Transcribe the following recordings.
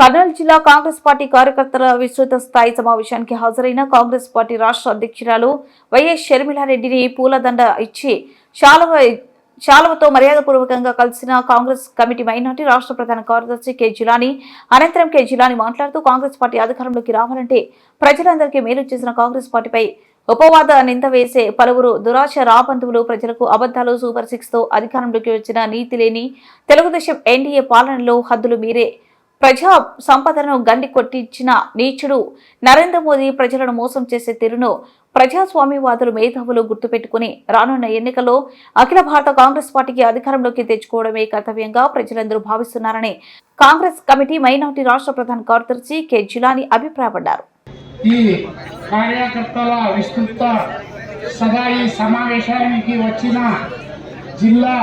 కర్నూలు జిల్లా కాంగ్రెస్ పార్టీ కార్యకర్తల విస్తృత స్థాయి సమావేశానికి హాజరైన కాంగ్రెస్ పార్టీ రాష్ట్ర అధ్యక్షురాలు వైఎస్ షర్మిలారెడ్డిని పూలదండ ఇచ్చి శాలువతో మర్యాదపూర్వకంగా కలిసిన కాంగ్రెస్ కమిటీ మైనార్టీ రాష్ట్ర ప్రధాన కార్యదర్శి కె జిలానీ. అనంతరం కె జిలానీ మాట్లాడుతూ కాంగ్రెస్ పార్టీ అధికారంలోకి రావాలంటే ప్రజలందరికీ మేలు చేసిన కాంగ్రెస్ పార్టీపై ఉపవాద నింద వేసే పలువురు దురాశ రాబంధువులు ప్రజలకు అబద్దాలు సూపర్ సిక్స్ తో అధికారంలోకి వచ్చిన నీతి లేని తెలుగుదేశం ఎన్డీఏ పాలనలో హద్దులు మీరే ప్రజా సంపదను గండి కొట్టించిన నీచుడు నరేంద్ర మోదీ ప్రజలను మోసం చేసే తీరును ప్రజాస్వామ్యవాదులు మేధావులు గుర్తుపెట్టుకుని రానున్న ఎన్నికల్లో అఖిల భారత కాంగ్రెస్ పార్టీకి అధికారంలోకి తెచ్చుకోవడమే కర్తవ్యంగా ప్రజలందరూ భావిస్తున్నారని కాంగ్రెస్ కమిటీ మైనార్టీ రాష్ట్ర ప్రధాన కార్యదర్శి కె జిలానీ అభిప్రాయపడ్డారు. ఈ కార్యకర్తల విస్తృత సభాయి సమావేశానికి వచ్చిన జిల్లా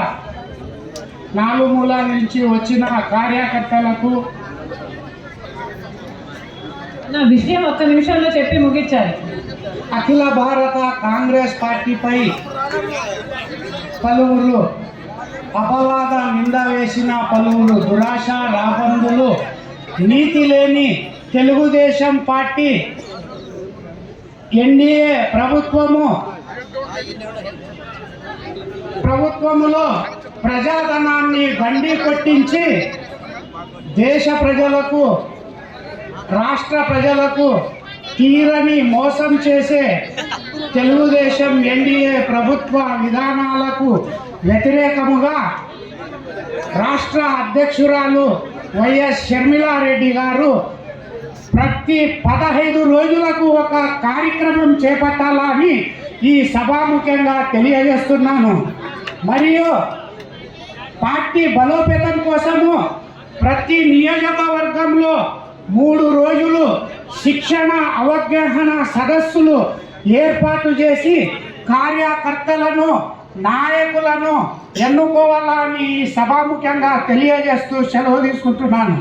నాలుమూలల నుంచి వచ్చిన కార్యకర్తలకు నా విషయం ఒక్క నిమిషంలో చెప్పి ముగించాలి. అఖిల భారత కాంగ్రెస్ పార్టీపై పలువురు అపవాద నింద వేసిన పలువురు దురాశ రాబందులు నీతి లేని తెలుగుదేశం పార్టీ ఎన్డీఏ ప్రభుత్వములో ప్రజాధనాన్ని గండి కొట్టించి దేశ ప్రజలకు రాష్ట్ర ప్రజలకు తీరని మోసం చేసే తెలుగుదేశం ఎన్డీఏ ప్రభుత్వ విధానాలకు వ్యతిరేకముగా రాష్ట్ర అధ్యక్షురాలు వైఎస్ షర్మిలారెడ్డి గారు ప్రతి 15 రోజులకు ఒక కార్యక్రమం చేపట్టాలని ఈ సభాముఖ్యంగా తెలియజేస్తున్నాను. మరియు పార్టీ బలోపేతం కోసము ప్రతి నియోజకవర్గంలో 3 రోజులు శిక్షణ అవగాహన సదస్సులు ఏర్పాటు చేసి కార్యకర్తలను నాయకులను ఎన్నుకోవాలని సభాముఖ్యంగా తెలియజేస్తూ సెలవు తీసుకుంటున్నాను.